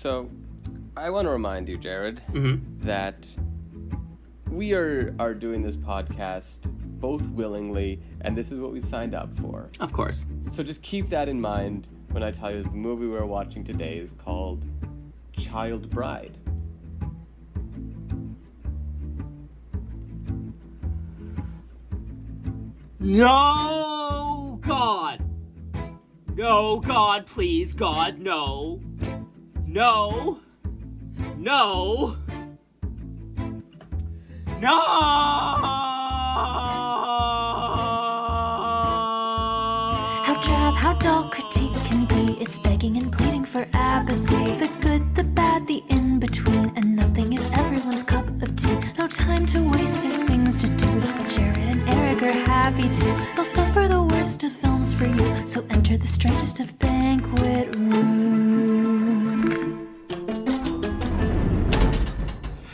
So, I want to remind you, Jared, that we are doing this podcast both willingly, and this is what we signed up for. Of course. So just keep that in mind when I tell you that the movie we're watching today is called Child Bride. No, God! No, God, please, God, no. No. No. No! How drab, how dull critique can be. It's begging and pleading for apathy. The good, the bad, the in-between. And nothing is everyone's cup of tea. No time to waste, there's things to do. But Jared and Eric are happy too. They'll suffer the worst of films for you. So enter the strangest of banquet rooms.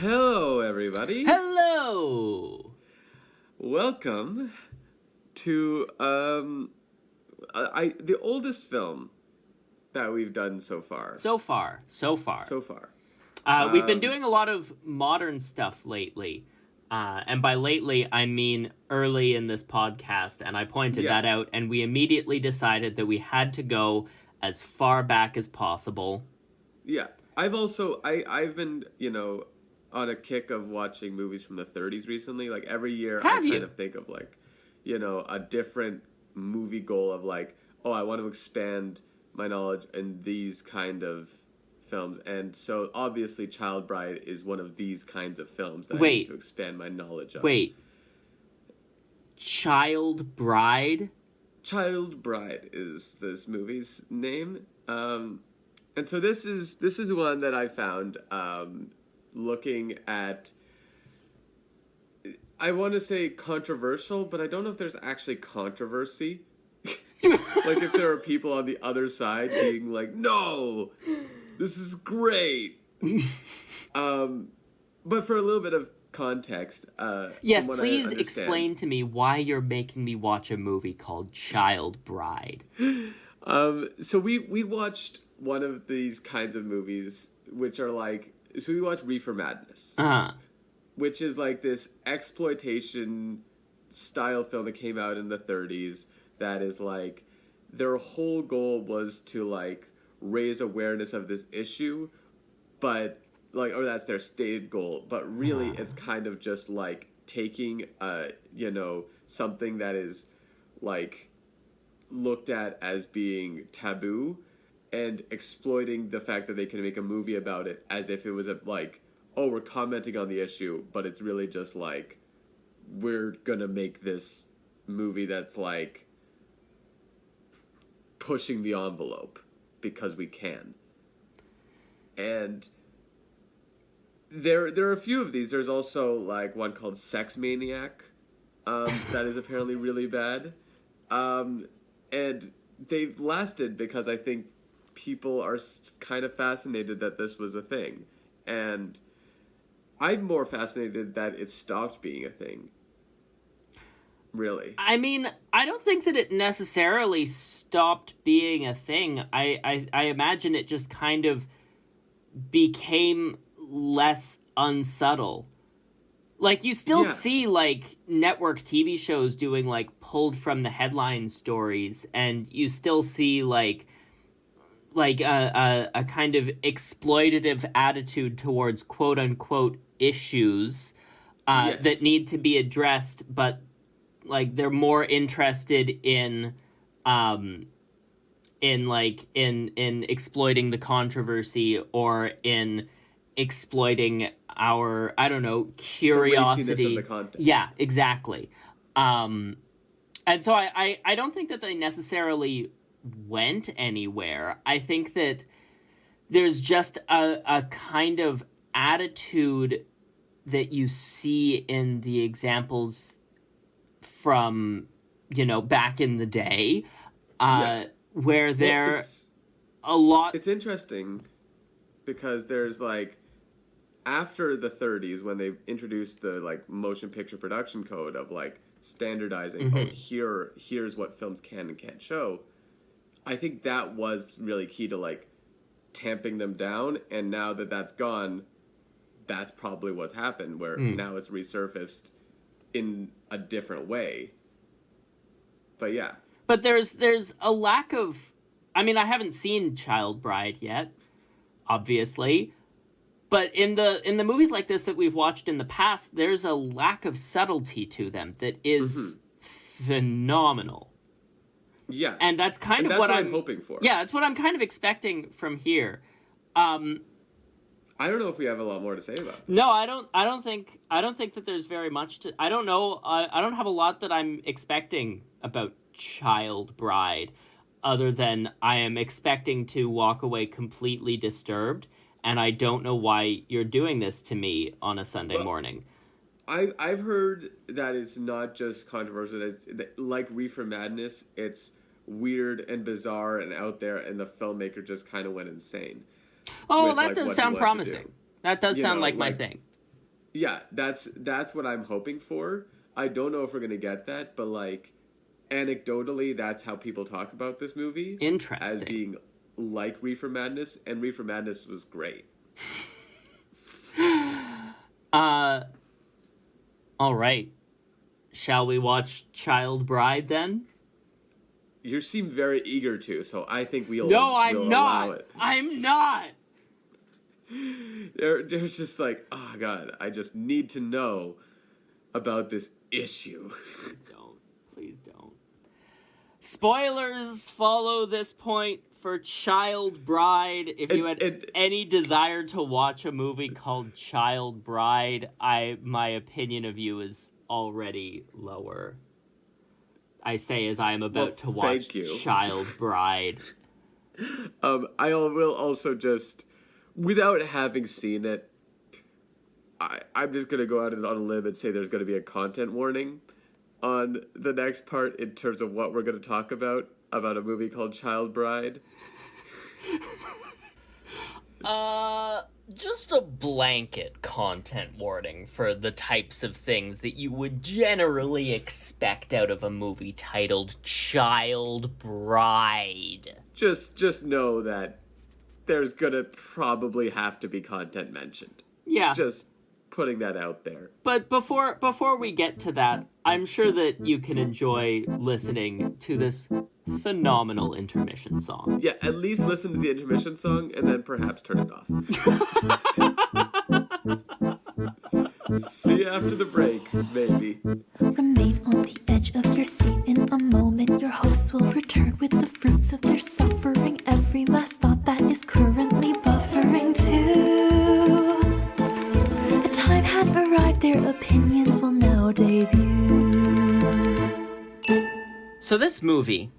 Hello, everybody. Hello! Welcome to the oldest film that we've done so far. So far. We've been doing a lot of modern stuff lately. And by lately, I mean early in this podcast, and I pointed that out, and we immediately decided that we had to go as far back as possible. Yeah. I've been, on a kick of watching movies from the 30s recently. Like, every year kind of think of, like, a different movie goal of, like, I want to expand my knowledge in these kind of films. And so, obviously, Child Bride is one of these kinds of films that I need to expand my knowledge of. Wait. Child Bride? Child Bride is this movie's name. And so this is one that I found looking at, I want to say controversial, but I don't know if there's actually controversy. Like, if there are people on the other side being like, no, this is great. But for a little bit of context, yes, please explain to me why you're making me watch a movie called Child Bride. So we watched one of these kinds of movies, which are like, so we watched Reefer Madness, which is like this exploitation style film that came out in the 30s that is like, their whole goal was to like raise awareness of this issue, but like, or that's their stated goal, but really it's kind of just like taking something that is like looked at as being taboo and exploiting the fact that they can make a movie about it as if it was we're commenting on the issue, but it's really just like, we're gonna make this movie that's like pushing the envelope because we can. And there are a few of these. There's also like one called Sex Maniac that is apparently really bad. And they've lasted because I think people are kind of fascinated that this was a thing. And I'm more fascinated that it stopped being a thing. Really. I mean, I don't think that it necessarily stopped being a thing. I imagine it just kind of became less unsubtle. Like, you still see, like, network TV shows doing, like, pulled from the headline stories, and you still see, like a kind of exploitative attitude towards quote-unquote issues that need to be addressed, but, like, they're more interested in exploiting the controversy or in exploiting our, I don't know, curiosity. The raciness of the content. Yeah, exactly. And so I don't think that they necessarily went anywhere. I think that there's just a kind of attitude that you see in the examples from, back in the day, where a lot... It's interesting because there's, like, after the 30s, when they introduced the, like, motion picture production code of, like, standardizing, here's what films can and can't show, I think that was really key to, like, tamping them down, and now that that's gone, that's probably what happened, where now it's resurfaced in a different way. But yeah. But there's a lack of... I mean, I haven't seen Child Bride yet, obviously. But in the movies like this that we've watched in the past, there's a lack of subtlety to them that is phenomenal. Yeah. And that's what I'm hoping for. Yeah, that's what I'm kind of expecting from here. I don't know if we have a lot more to say about this. No, I don't think that there's very much to... I don't know. I don't have a lot that I'm expecting about Child Bride, other than I am expecting to walk away completely disturbed, and I don't know why you're doing this to me on a Sunday morning. I've heard that it's not just controversial. It's like Reefer Madness. It's weird and bizarre and out there, and the filmmaker just kind of went insane. Oh, that does sound promising. That does sound like my thing. Yeah, that's what I'm hoping for. I don't know if we're gonna get that, but like anecdotally, that's how people talk about this movie. Interesting. As being like Reefer Madness, and Reefer Madness was great. All right. Shall we watch Child Bride then? You seem very eager to, so I think we'll I'm not. allow it. I'm not. There's just like, oh God, I just need to know about this issue. Please don't. Spoilers follow this point for Child Bride. If you had any desire to watch a movie called Child Bride, my opinion of you is already lower. I say as I am about to watch Child Bride. I will also just, without having seen it, I'm just going to go out on a limb and say there's going to be a content warning on the next part in terms of what we're going to talk about a movie called Child Bride. Just a blanket content warning for the types of things that you would generally expect out of a movie titled Child Bride. Just know that there's gonna probably have to be content mentioned. Yeah. Just putting that out there. But before we get to that, I'm sure that you can enjoy listening to this phenomenal intermission song. Yeah, at least listen to the intermission song and then perhaps turn it off. See you after the break, maybe. Remain on the edge of your seat in a moment. Your hosts will return with the fruits of their suffering. Every last thought that is currently buffering too. A time has arrived, their opinions will now debut. So this movie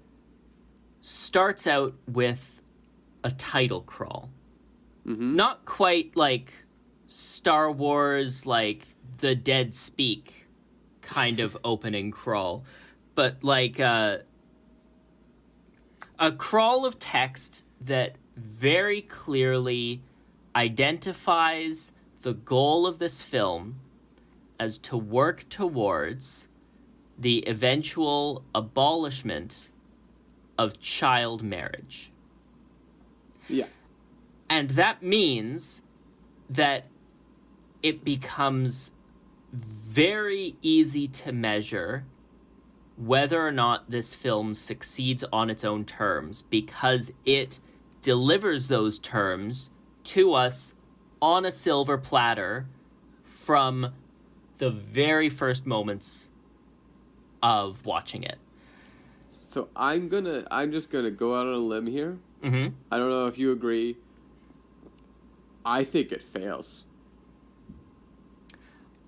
starts out with a title crawl. Mm-hmm. Not quite like Star Wars, like The Dead Speak kind of opening crawl, but like a crawl of text that very clearly identifies the goal of this film as to work towards the eventual abolishment of child marriage. Yeah. And that means that it becomes very easy to measure whether or not this film succeeds on its own terms, because it delivers those terms to us on a silver platter from the very first moments of watching it. So I'm just gonna go out on a limb here. Mm-hmm. I don't know if you agree. I think it fails.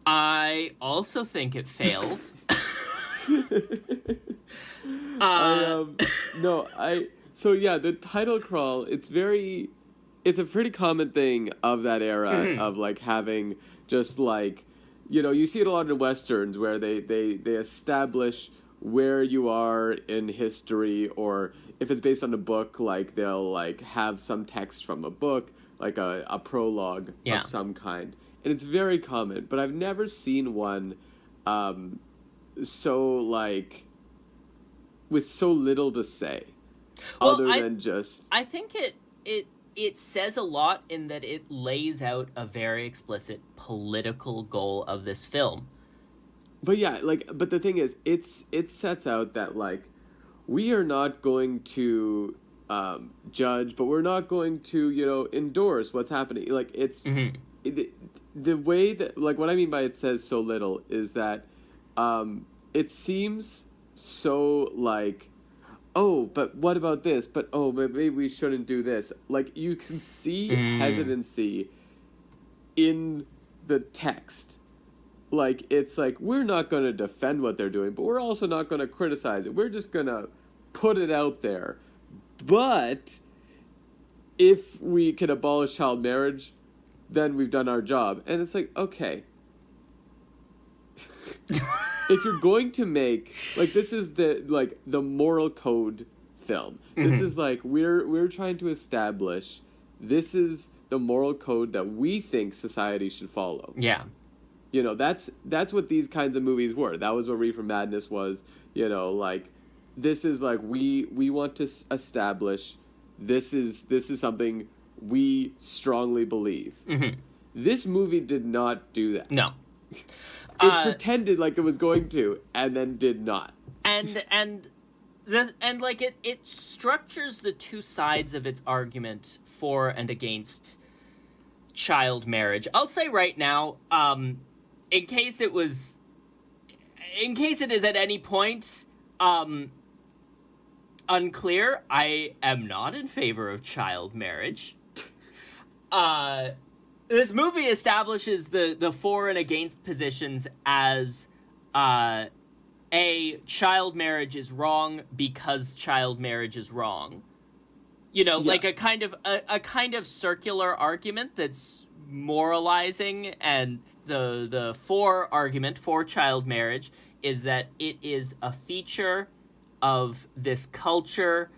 I also think it fails. So yeah, the title crawl, it's a pretty common thing of that era of like having just like, you see it a lot in Westerns where they establish where you are in history, or if it's based on a book, like they'll like have some text from a book, like a prologue of some kind. And it's very common, but I've never seen one so like with so little to say, than just. I think it it says a lot in that it lays out a very explicit political goal of this film. But yeah, like, but the thing is, it sets out that, like, we are not going to judge, but we're not going to, you know, endorse what's happening. Like, it's the way that, like, what I mean by it says so little is that it seems so, like, oh, but what about this? But, oh, but maybe we shouldn't do this. Like, you can see hesitancy in the text. Like, it's like, we're not going to defend what they're doing, but we're also not going to criticize it. We're just going to put it out there. But if we can abolish child marriage, then we've done our job. And it's like, okay. If you're going to make, like, this is the moral code film. This is like, we're trying to establish, this is the moral code that we think society should follow. Yeah. You know, that's what these kinds of movies were. That was what Reefer Madness was. You know, like, this is like, we want to establish this is something we strongly believe. This movie did not do that. No. It pretended like it was going to, and then did not. And like it structures the two sides of its argument for and against child marriage. I'll say right now, in case it is at any point unclear, I am not in favor of child marriage. This movie establishes the for and against positions as child marriage is wrong because child marriage is wrong. You know, like a kind of circular argument that's moralizing, and the for argument for child marriage is that it is a feature of this culture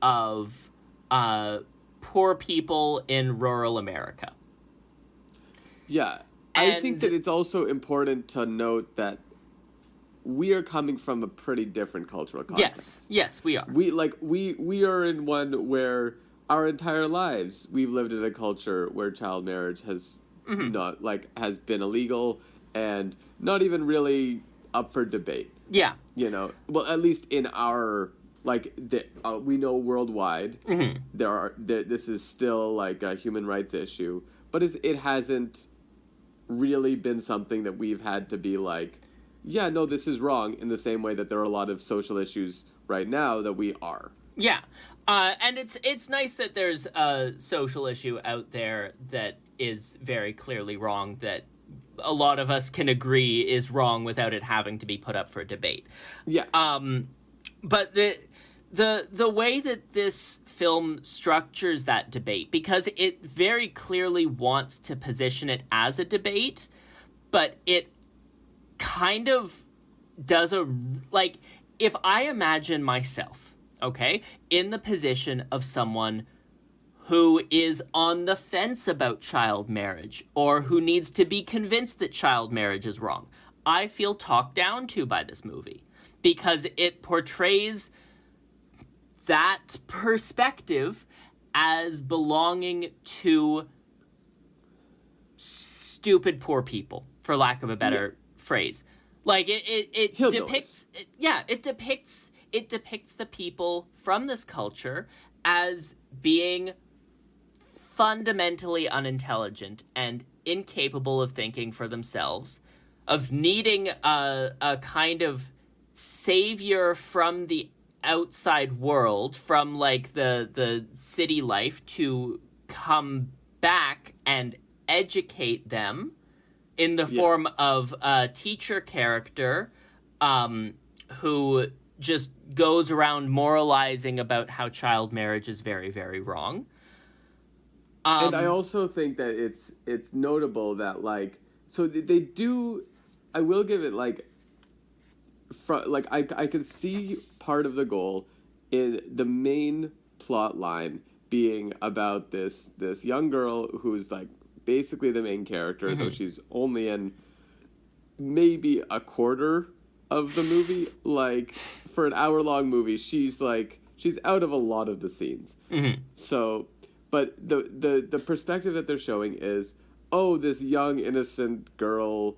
of poor people in rural America. Yeah. I think that it's also important to note that we are coming from a pretty different cultural context. Yes, we are. We are in one where our entire lives we've lived in a culture where child marriage has has been illegal and not even really up for debate. Yeah. You know, well, at least in our, like, we know worldwide this is still like a human rights issue, but it hasn't really been something that we've had to be like, yeah, no, this is wrong, in the same way that there are a lot of social issues right now that we are. Yeah. And it's nice that there's a social issue out there that is very clearly wrong, that a lot of us can agree is wrong without it having to be put up for debate. Yeah. But the way that this film structures that debate, because it very clearly wants to position it as a debate, but it kind of does like, if I imagine myself, okay, in the position of someone who is on the fence about child marriage, or who needs to be convinced that child marriage is wrong, I feel talked down to by this movie, because it portrays that perspective as belonging to stupid poor people, for lack of a better phrase. Like, it depicts the people from this culture as being fundamentally unintelligent and incapable of thinking for themselves, of needing a kind of savior from the outside world, from like the city life, to come back and educate them in the form of a teacher character who just goes around moralizing about how child marriage is very, very wrong. And I also think that it's notable that, like, so they do, I will give it, like, I could see part of the goal in the main plot line being about this young girl who's, like, basically the main character, though she's only in maybe a quarter of the movie. Like, for an hour-long movie, she's out of a lot of the scenes. So, but the perspective that they're showing is, oh, this young innocent girl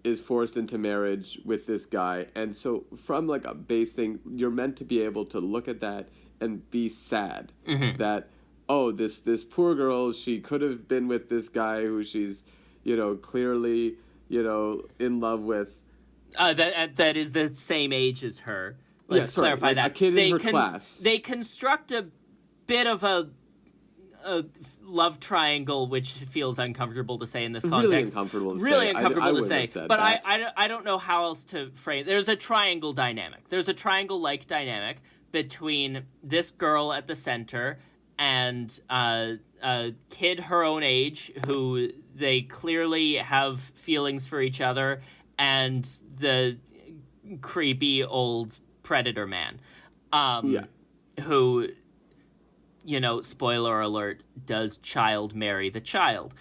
is forced into marriage with this guy, and so from like a base thing, you're meant to be able to look at that and be sad that, oh, this poor girl, she could have been with this guy who she's, clearly, in love with. That is the same age as her. Let's clarify like that. A kid in her class. They construct a bit of a love triangle, which feels uncomfortable to say in this context. Really uncomfortable to say. Really uncomfortable to say. But that. I don't know how else to frame. There's a triangle dynamic. There's a triangle-like dynamic between this girl at the center and a kid her own age who they clearly have feelings for each other, and the creepy old predator man, who, spoiler alert, does child marry the child,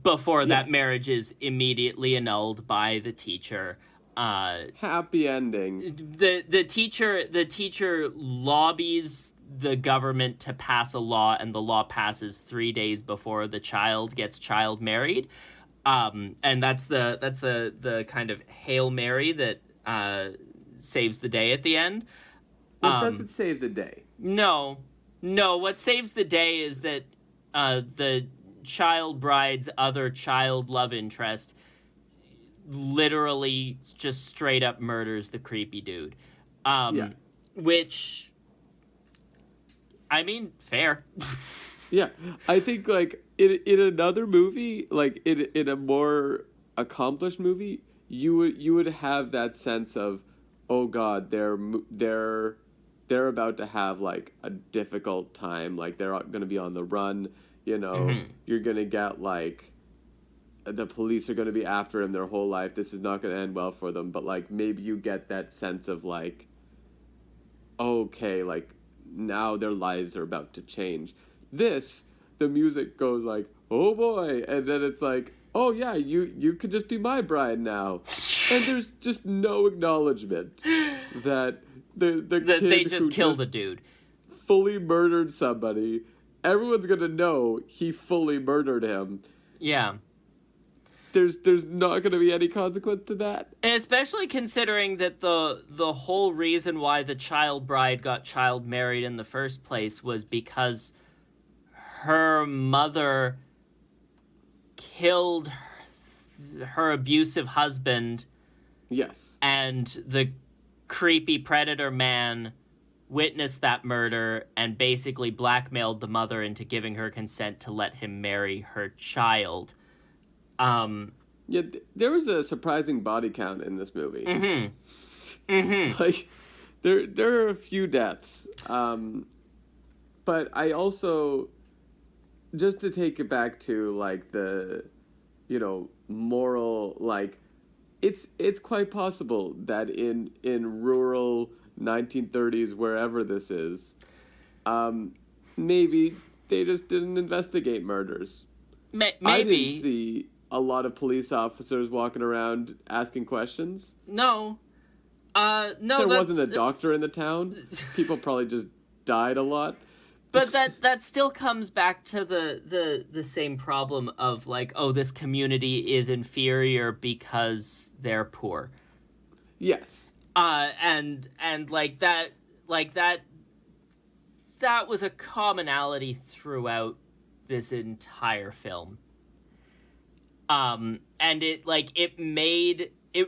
before that marriage is immediately annulled by the teacher. Happy ending. The teacher lobbies the government to pass a law, and the law passes 3 days before the child gets child married. And that's the kind of Hail Mary that saves the day at the end. What doesn't save the day? No. What saves the day is that the child bride's other child love interest literally just straight up murders the creepy dude. Which, I mean, fair. Yeah, I think, like, in another movie, like, in a more accomplished movie, you would have that sense of, oh God, they're about to have, like, a difficult time, like, they're going to be on the run, you're going to get, like, the police are going to be after him their whole life, this is not going to end well for them, but, like, maybe you get that sense of, like, okay, like, now their lives are about to change. This, the music goes like, oh boy, and then it's like, oh yeah, you could just be my bride now. And there's just no acknowledgement that the kid they just who killed a dude, fully murdered somebody, everyone's gonna know he fully murdered him. Yeah. There's not going to be any consequence to that. Especially considering that the whole reason why the child bride got child married in the first place was because her mother killed her abusive husband. Yes. And the creepy predator man witnessed that murder and basically blackmailed the mother into giving her consent to let him marry her child. Yeah, there was a surprising body count in this movie. Like, there are a few deaths. But I also, just to take it back to, like, the, moral, like, it's quite possible that in rural 1930s, wherever this is, maybe they just didn't investigate murders. Maybe. I didn't see a lot of police officers walking around asking questions. No. No. There wasn't a doctor in the town. People probably just died a lot. But that still comes back to the same problem of, like, oh, this community is inferior because they're poor. Yes. And that was a commonality throughout this entire film. And it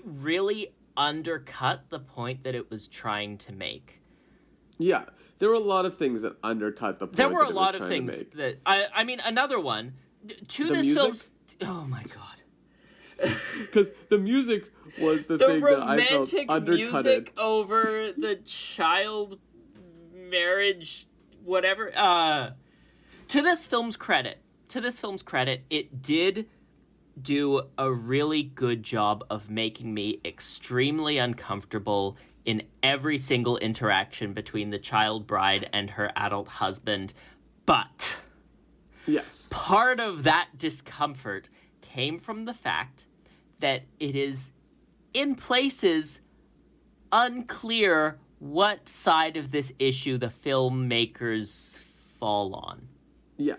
really undercut the point that it was trying to make. Yeah, there were a lot of things that undercut the point. There were a lot of things that I mean, another one to this film's. Oh my god! Because the music was the thing that I felt undercut. The romantic music over the child marriage, whatever. To this film's credit, it did do a really good job of making me extremely uncomfortable in every single interaction between the child bride and her adult husband. But yes, part of that discomfort came from the fact that it is, in places, unclear what side of this issue the filmmakers fall on. Yeah.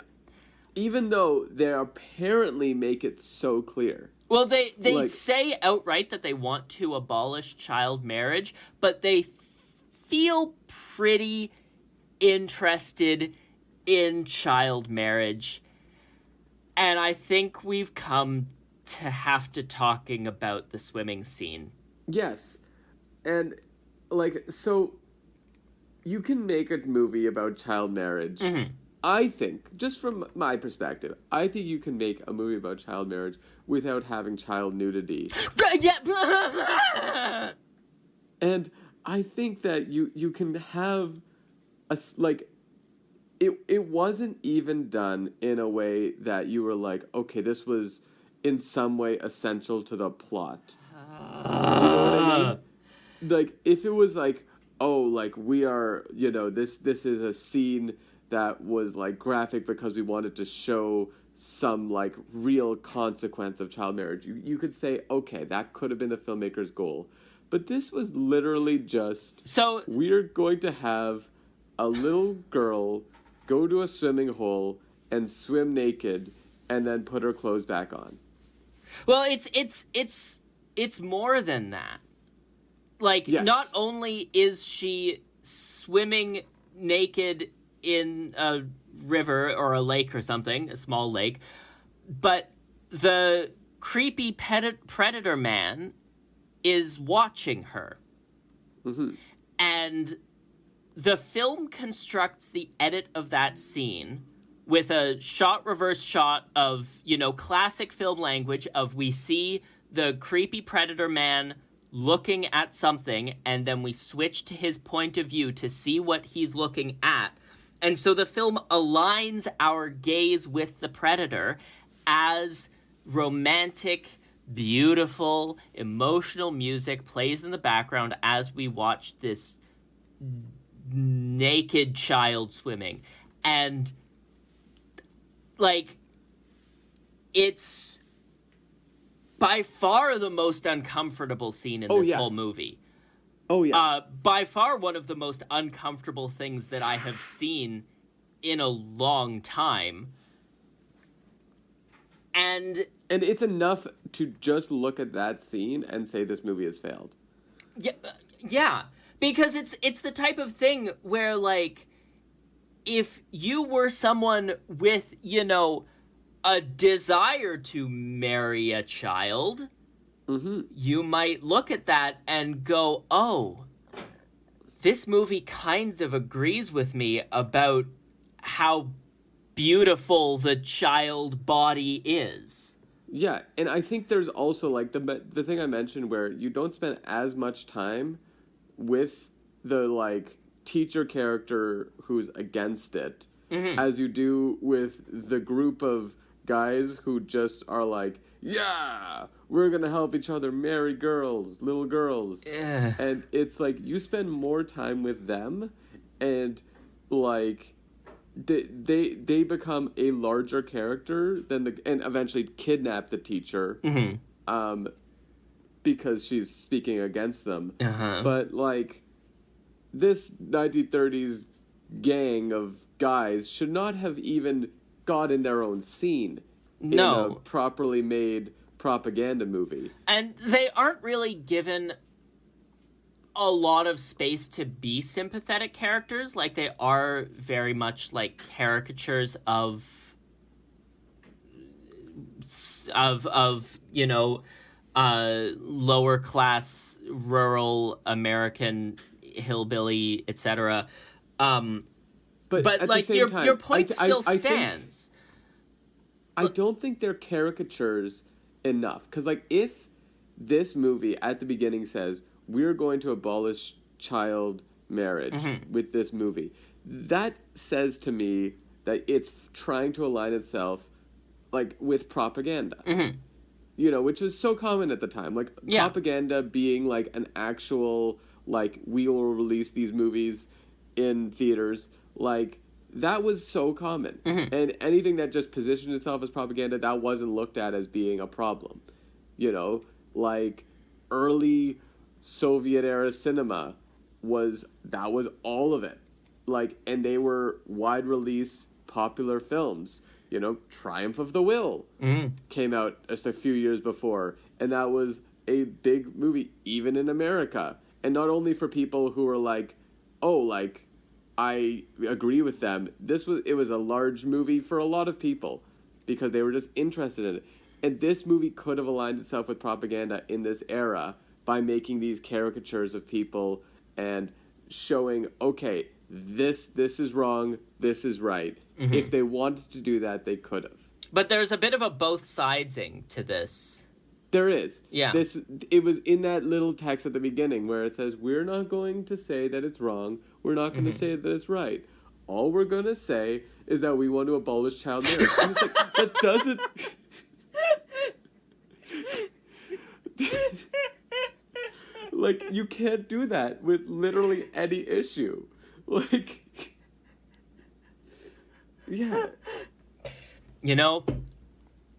Even though they apparently make it so clear. Well, they say outright that they want to abolish child marriage, but they feel pretty interested in child marriage. And I think we've come to have to talking about the swimming scene. Yes. And, so you can make a movie about child marriage. Mm-hmm. I think, just from my perspective, I think you can make a movie about child marriage without having child nudity. Yeah. And I think that you can have it wasn't even done in a way that you were like, okay, this was in some way essential to the plot. Do you know what I mean? Like, if it was like, oh, like, we are, this is a scene that was, like, graphic because we wanted to show some, like, real consequence of child marriage. You could say, okay, that could have been the filmmaker's goal. But this was literally just, so we're going to have a little girl go to a swimming hole and swim naked and then put her clothes back on. Well, it's more than that. Like, yes. Not only is she swimming naked in a river or a lake or something, a small lake, but the creepy predator man is watching her. Mm-hmm. And the film constructs the edit of that scene with a reverse shot of, classic film language of we see the creepy predator man looking at something, and then we switch to his point of view to see what he's looking at. And so the film aligns our gaze with the predator as romantic, beautiful, emotional music plays in the background as we watch this naked child swimming. And, like, it's by far the most uncomfortable scene in this whole movie. Oh, yeah. By far one of the most uncomfortable things that I have seen in a long time. And it's enough to just look at that scene and say this movie has failed. Yeah. Because it's the type of thing where, like, if you were someone with, a desire to marry a child, mm-hmm. you might look at that and go, oh, this movie kind of agrees with me about how beautiful the child body is. Yeah, and I think there's also, like, the thing I mentioned where you don't spend as much time with the, like, teacher character who's against it mm-hmm. as you do with the group of guys who just are like, yeah, we're gonna help each other marry little girls. Yeah. And it's like, you spend more time with them, and, like, they become a larger character than and eventually kidnap the teacher, mm-hmm. Because she's speaking against them. Uh-huh. But, like, this 1930s gang of guys should not have even gotten their own scene in a properly made propaganda movie. And they aren't really given a lot of space to be sympathetic characters. Like, they are very much like caricatures of lower class rural American hillbilly, etc. But like, your point still stands. I don't think they're caricatures enough, because, like, if this movie at the beginning says we're going to abolish child marriage mm-hmm. with this movie, that says to me that it's trying to align itself, like, with propaganda. Mm-hmm. Which was so common at the time. Like, propaganda being, like, an actual, like, we will release these movies in theaters, like, that was so common. Mm-hmm. And anything that just positioned itself as propaganda, that wasn't looked at as being a problem. Like, early Soviet-era cinema was all of it. like, and they were wide release popular films. You know, Triumph of the Will came out just a few years before, and that was a big movie, even in America. And not only for people who were like, oh, like, I agree with them. It was a large movie for a lot of people because they were just interested in it. And this movie could have aligned itself with propaganda in this era by making these caricatures of people and showing, okay, this is wrong, this is right. Mm-hmm. If they wanted to do that, they could have. But there's a bit of a both sidesing to this. There is. Yeah. It was in that little text at the beginning where it says, we're not going to say that it's wrong. We're not going to say that it's right. All we're going to say is that we want to abolish child marriage. And it's like, that doesn't... Like, you can't do that with literally any issue. Like... Yeah. You know,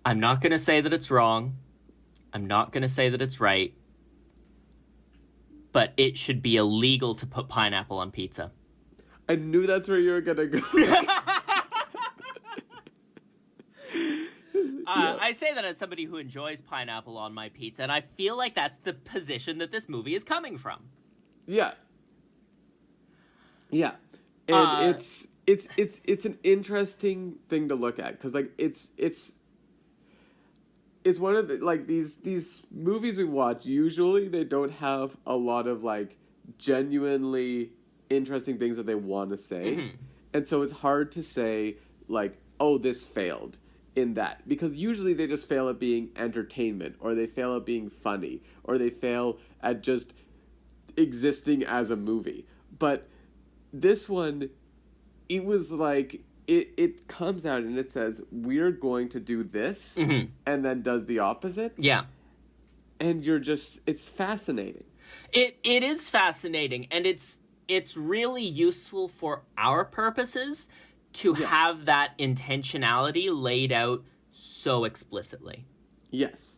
I'm not going to say that it's wrong. I'm not going to say that it's right. But it should be illegal to put pineapple on pizza. I knew that's where you were going to go. I say that as somebody who enjoys pineapple on my pizza, and I feel like that's the position that this movie is coming from. Yeah. Yeah. And it's an interesting thing to look at, because like it's one of the, like, these movies we watch, usually they don't have a lot of like genuinely interesting things that they want to say. Mm-hmm. And so it's hard to say like, oh, this failed in that, because usually they just fail at being entertainment, or they fail at being funny, or they fail at just existing as a movie. But this one, it was like, it comes out and it says, we're going to do this, mm-hmm. and then does the opposite. Yeah. And you're just, it's fascinating. It is fascinating, and it's really useful for our purposes to have that intentionality laid out so explicitly. Yes.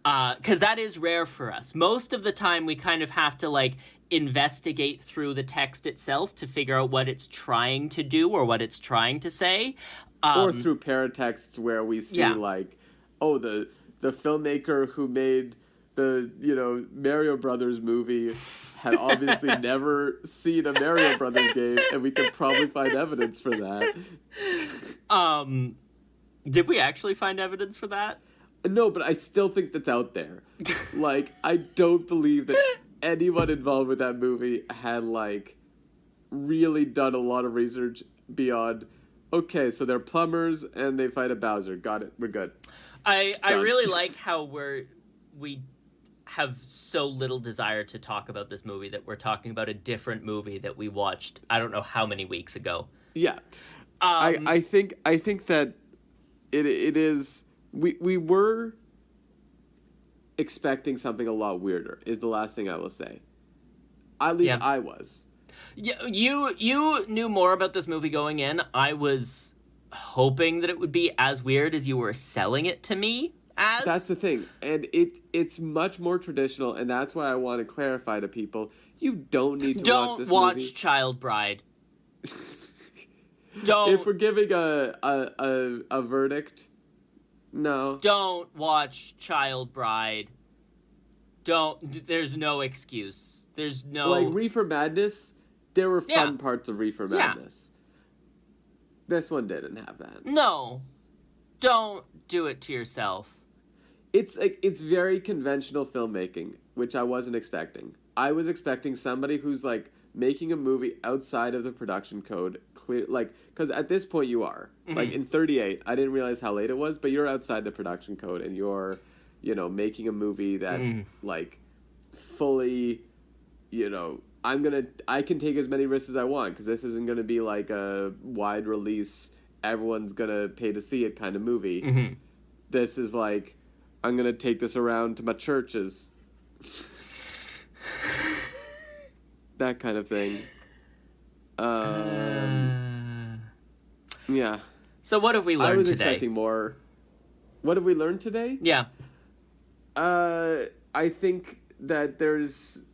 Because that is rare for us. Most of the time we kind of have to like investigate through the text itself to figure out what it's trying to do or what it's trying to say. Or through paratexts where we see like, oh, the filmmaker who made the, Mario Brothers movie had obviously never seen a Mario Brothers game, and we could probably find evidence for that. Did we actually find evidence for that? No, but I still think that's out there. Like, I don't believe that anyone involved with that movie had, like, really done a lot of research beyond, okay, so they're plumbers and they fight a Bowser. Got it. We're good. I really like how we have so little desire to talk about this movie that we're talking about a different movie that we watched I don't know how many weeks ago. Yeah. I think that it is, we were expecting something a lot weirder, is the last thing I will say. At least I was. Yeah, you knew more about this movie going in. I was hoping that it would be as weird as you were selling it to me as. That's the thing. And it's much more traditional, and that's why I want to clarify to people, you don't need to watch this movie. Don't watch Child Bride. Don't. If we're giving a verdict, no. Don't watch Child Bride. There's no excuse. There's no... Like, Reefer Madness, there were fun parts of Reefer Madness. This one didn't have that. No. Don't do it to yourself. It's very conventional filmmaking, which I wasn't expecting. I was expecting somebody who's, like, making a movie outside of the production code, because at this point you are. Mm-hmm. Like, in 38, I didn't realize how late it was, but you're outside the production code, and you're, making a movie that's, like, fully, I can take as many risks as I want, because this isn't going to be, like, a wide release, everyone's going to pay to see it kind of movie. Mm-hmm. This is, like, I'm going to take this around to my churches. That kind of thing. Yeah. So what have we learned today? I was expecting more. What have we learned today? Yeah. I think that there was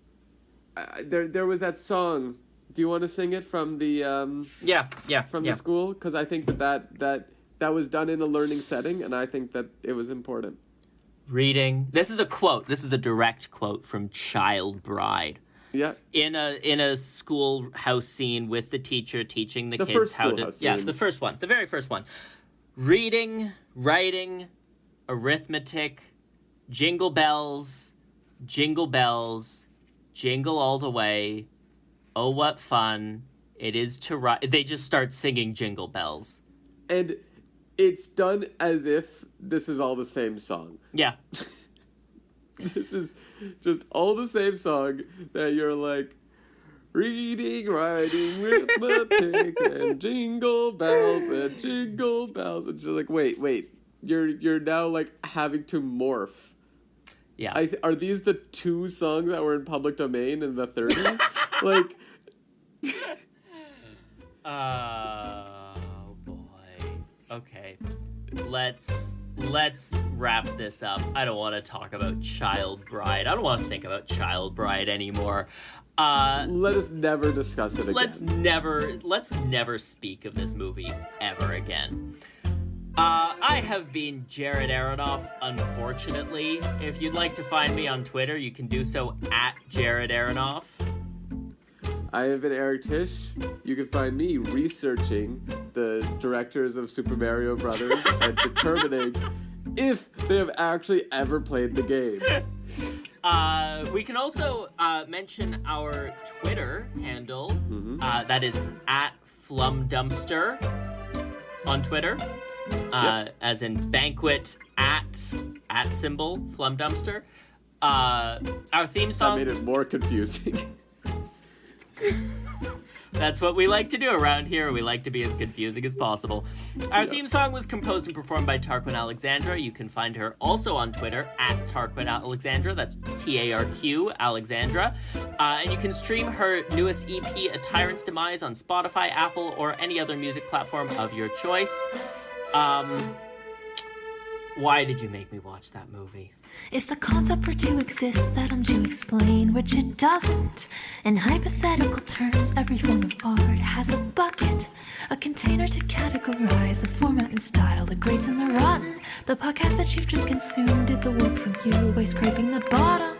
that song Do you want to sing it from the the school? Because I think that was done in a learning setting, and I think that it was important. Reading. This is a quote. This is a direct quote from Child Bride. Yeah. In a schoolhouse scene with the teacher teaching the kids how to. Yeah, the first one, the very first one. Reading, writing, arithmetic, jingle bells, jingle all the way. Oh, what fun it is to ride. They just start singing Jingle Bells. And it's done as if this is all the same song. Yeah. This is just all the same song that you're like, reading, writing, arithmetic, and jingle bells, and jingle bells. And you're like, wait. You're now, like, having to morph. Yeah. Are these the two songs that were in public domain in the 30s? Like... Oh boy. Okay. Let's wrap this up. I don't want to talk about Child Bride. I don't want to think about Child Bride anymore. Let us never discuss it again. Let's never speak of this movie ever again. I have been Jared Aronoff, unfortunately. If you'd like to find me on Twitter, you can do so at Jared Aronoff. I have been Eric Tish. You can find me researching the directors of Super Mario Brothers and determining if they have actually ever played the game. We can also mention our Twitter handle. Mm-hmm. That is at Flum Dumpster on Twitter. Yep. As in Banquet at symbol Flum Dumpster. Our theme song... That made it more confusing. That's what we like to do around here. We like to be as confusing as possible. Our theme song was composed and performed by Tarquin Alexandra. You can find her also on Twitter at Tarquin Alexandra. That's TARQ Alexandra. And you can stream her newest EP, A Tyrant's Demise, on Spotify, Apple, or any other music platform of your choice. Why did you make me watch that movie? If the concept were to exist, that I'm to explain, which it doesn't. In hypothetical terms, every form of art has a bucket, a container to categorize the format and style, the greats and the rotten. The podcast that you've just consumed did the work for you by scraping the bottom